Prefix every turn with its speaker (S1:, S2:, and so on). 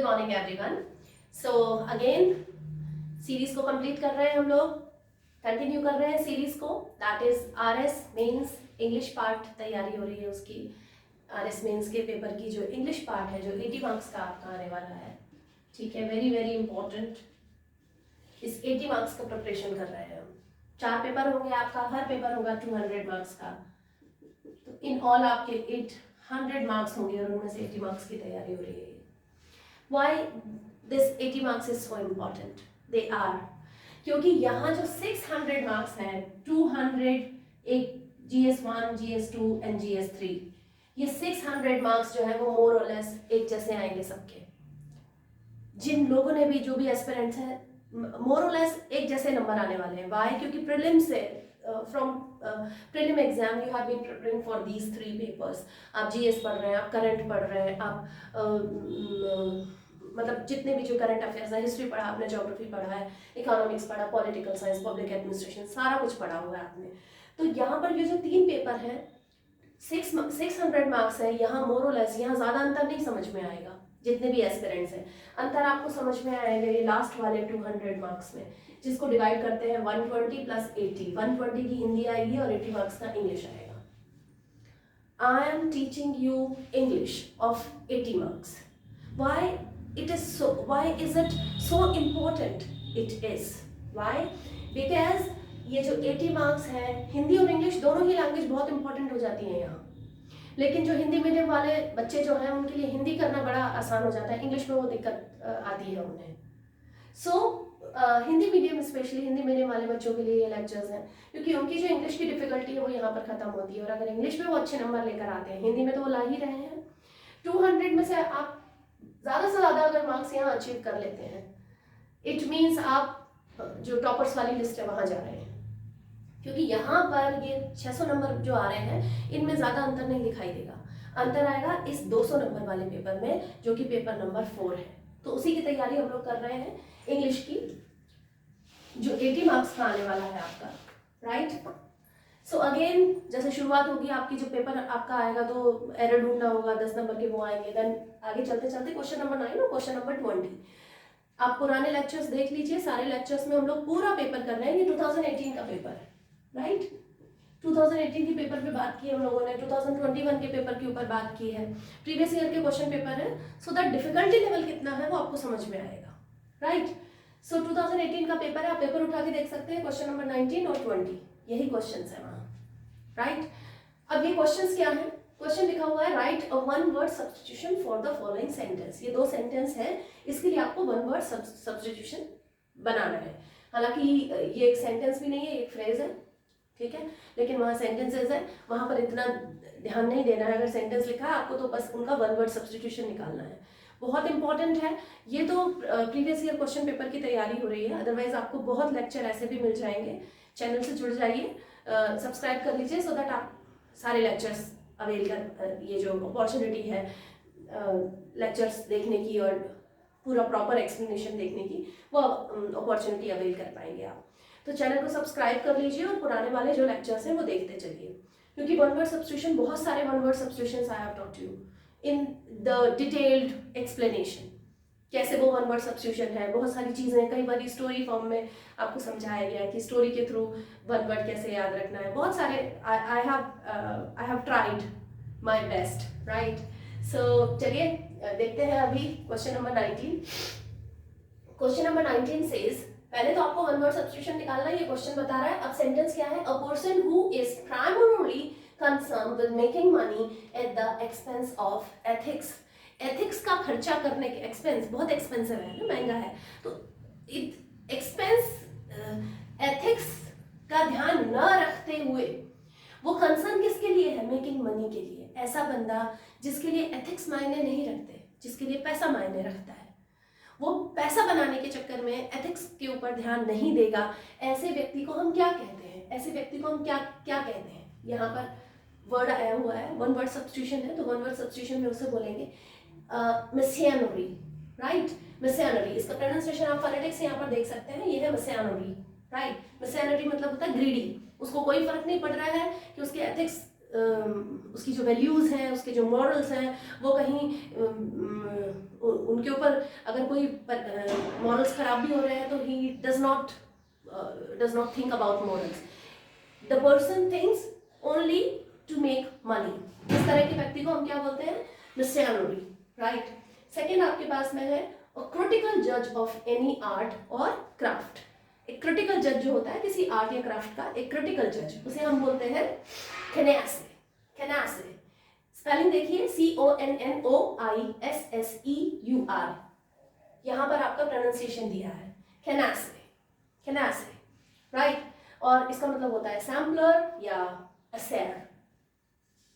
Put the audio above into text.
S1: Good morning everyone. So again series को complete कर रहे हैं, हम लोग कंटिन्यू कर रहे हैं सीरीज को। That is RS mains English part तैयारी हो रही है उसकी। आरएस मेंस के पेपर की जो इंग्लिश पार्ट है, जो 80 मार्क्स का आपका आने वाला है, ठीक है, वेरी वेरी इंपॉर्टेंट। इस 80 मार्क्स का प्रिपरेशन कर रहे हैं हम। 4 पेपर होंगे आपका, हर पेपर होगा 200 मार्क्स का, तो इन ऑल आपके 800 मार्क्स होंगे और उनमें से 80 मार्क्स की तैयारी हो रही है। Why this 80 marks is so important? They are क्योंकि यहाँ जो 600 मार्क्स हैं, 200 एक GS1, GS2 एंड GS3, ये 600 मार्क्स जो है वो मोर और लेस एक जैसे आएंगे सबके। जिन लोगों ने भी, जो भी एस्पिरेंट्स हैं, मोर और लेस एक जैसे नंबर आने वाले हैं। वाई? क्योंकि प्रीलिम से from prelim exam you have been preparing for these 3 papers. आप जीएस पढ़ रहे हैं, आप करंट पढ़ रहे हैं, आप मतलब जितने भी जो करंट अफेयर्स है, हिस्ट्री पढ़ा आपने, ज्योग्राफी पढ़ा है, इकोनॉमिक्स पढ़ा, पॉलिटिकल साइंस, पब्लिक एडमिनिस्ट्रेशन, सारा कुछ पढ़ा हुआ है आपने। तो यहाँ पर ये जो 3 पेपर हैं, 600 मार्क्स है, यहाँ मोर और लेस, यहाँ ज़्यादा अंतर नहीं समझ में आएगा। जितने भी एस्पिरेंट्स हैं, अंतर आपको समझ में आएगा ये लास्ट वाले 200 मार्क्स में, जिसको डिवाइड करते हैं 120 प्लस 80। 120 की हिंदी आएगी और 80 मार्क्स का इंग्लिश आएगा। I am teaching you English of 80 marks. Why it is so, why is it so important? It is why because ये जो 80 मार्क्स है, हिंदी और इंग्लिश दोनों ही लैंग्वेज बहुत इंपॉर्टेंट हो जाती है यहाँ। लेकिन जो हिंदी मीडियम वाले बच्चे जो हैं, उनके लिए हिंदी करना बड़ा आसान हो जाता है, इंग्लिश में वो दिक्कत आती है उन्हें। So Hindi medium, specially Hindi medium वाले बच्चों के लिए ये लेक्चर्स हैं, क्योंकि उनकी जो इंग्लिश की डिफिकल्टी है वो यहाँ पर खत्म होती है। और अगर इंग्लिश में वो अच्छे नंबर लेकर आते हैं, हिंदी में तो वो ला ही रहे हैं। 200 में से आप ज़्यादा से ज़्यादा अगर मार्क्स यहाँ अचीव कर लेते हैं, इट मीन्स आप जो टॉपर्स वाली लिस्ट है वहाँ जा रहे हैं। क्योंकि यहाँ पर ये 600 नंबर जो आ रहे हैं, इनमें ज़्यादा अंतर नहीं दिखाई देगा। अंतर आएगा इस 200 नंबर वाले पेपर में, जो कि पेपर नंबर 4 है। तो उसी की तैयारी हम लोग कर रहे हैं, इंग्लिश की, जो 80 मार्क्स का आने वाला है आपका, राइट। सो अगेन जैसे शुरुआत होगी आपकी, जो पेपर आपका आएगा तो एरर ढूंढना होगा, 10 नंबर के वो आएंगे। देन आगे चलते चलते क्वेश्चन नंबर 9 और क्वेश्चन नंबर 20। आप पुराने लेक्चर्स देख लीजिए, सारे लेक्चर्स में हम लोग पूरा पेपर कर रहे हैं। ये 2018 का पेपर है, राइट। 2018 के पेपर पे बात की हम लोगों ने, 2021 के पेपर के ऊपर बात की है, प्रीवियस ईयर के क्वेश्चन पेपर है। सो दैट डिफिकल्टी लेवल कितना है वो आपको समझ में आएगा, राइट। सो 2018 का पेपर है, आप पेपर उठा के देख सकते हैं, क्वेश्चन नंबर 19 और 20 यही क्वेश्चंस है वहाँ, राइट। अब ये क्वेश्चंस क्या है? क्वेश्चन लिखा हुआ है, right a one word substitution for the following sentence. ये 2 सेंटेंस है, इसके लिए आपको वन वर्ड सब्स्टिट्यूशन बनाना है। हालांकि ये एक सेंटेंस भी नहीं है, एक फ्रेज है, ठीक है, लेकिन वहाँ सेंटेंसेस है, वहाँ पर इतना ध्यान नहीं देना है। अगर सेंटेंस लिखा है आपको, तो बस उनका वन वर्ड सब्स्टिट्यूशन निकालना है। बहुत इंपॉर्टेंट है ये तो। प्रीवियस ईयर क्वेश्चन पेपर की तैयारी हो रही है, अदरवाइज आपको बहुत लेक्चर ऐसे भी मिल जाएंगे। चैनल से जुड़ जाइए, सब्सक्राइब कर लीजिए, सो दैट आप सारे लेक्चर्स अवेल कर, ये जो अपॉर्चुनिटी है लेक्चर्स देखने की और पूरा प्रॉपर एक्सप्लेनेशन देखने की, वो अपॉर्चुनिटी अवेल कर पाएंगे आप। तो चैनल को सब्सक्राइब कर लीजिए और पुराने वाले जो लेक्चर्स हैं वो देखते चलिए, क्योंकि वन वर्ड सब्स्टिट्यूशन, बहुत सारे one word substitutions I have taught you in the detailed explanation. कैसे वो वन वर्ड सब्स्टिट्यूशन है, बहुत सारी चीज़ें, कई बार स्टोरी फॉर्म में आपको समझाया गया है कि स्टोरी के थ्रू वन वर्ड कैसे याद रखना है। बहुत सारे I have tried my best, right. So चलिए देखते हैं अभी question number 19। Question number 19 says, पहले तो आपको वन वर्ड सब्स्टिट्यूशन निकालना है, ये क्वेश्चन बता रहा है। अब सेंटेंस क्या है? A person who is primarily concerned with making money at the expense of ethics. Ethics का खर्चा करने के, एक्सपेंस बहुत एक्सपेंसिव है ना, महंगा है, तो एक्सपेंस एथिक्स का ध्यान न रखते हुए, वो कंसर्न किसके लिए है? मेकिंग मनी के लिए। ऐसा बंदा जिसके लिए एथिक्स मायने नहीं रखते, जिसके लिए पैसा मायने रखता है, वो पैसा बनाने के चक्कर में एथिक्स के ऊपर ध्यान नहीं देगा, ऐसे व्यक्ति को हम क्या कहते हैं? ऐसे व्यक्ति को हम क्या क्या कहते हैं? यहाँ पर वर्ड आया हुआ है, वन वर्ड सब्स्टिट्यूशन है, तो वन वर्ड सब्स्टिट्यूशन में उसे बोलेंगे मिसियानरी, राइट। मिसियानरी, इसका प्रोनाउंसिएशन आप फोनेटिक्स यहाँ पर देख सकते हैं, ये है मिसियानरी, राइट। मिसियानरी मतलब होता है ग्रीडी। उसको कोई फर्क नहीं पड़ रहा है कि उसके एथिक्स उसकी जो वैल्यूज़ हैं, उसके जो मॉरल्स हैं, वो कहीं उनके ऊपर अगर कोई मॉरल्स खराब भी हो रहे हैं तो he does not think about morals. The person thinks only to make money. इस तरह के व्यक्ति को हम क्या बोलते हैं? मिस्टियानोरी. राइट. सेकेंड आपके पास में है क्रिटिकल जज ऑफ एनी आर्ट और क्राफ्ट. एक क्रिटिकल जज जो होता है किसी आर्ट या क्राफ्ट का, एक क्रिटिकल जज, उसे हम बोलते हैं कैनासे. कैनासे स्पेलिंग देखिए, CONNOISSEUR. यहां पर आपका प्रोनाउंसिएशन दिया है कैनासे. कैनासे. राइट. और इसका मतलब होता है सैम्पलर या असेर.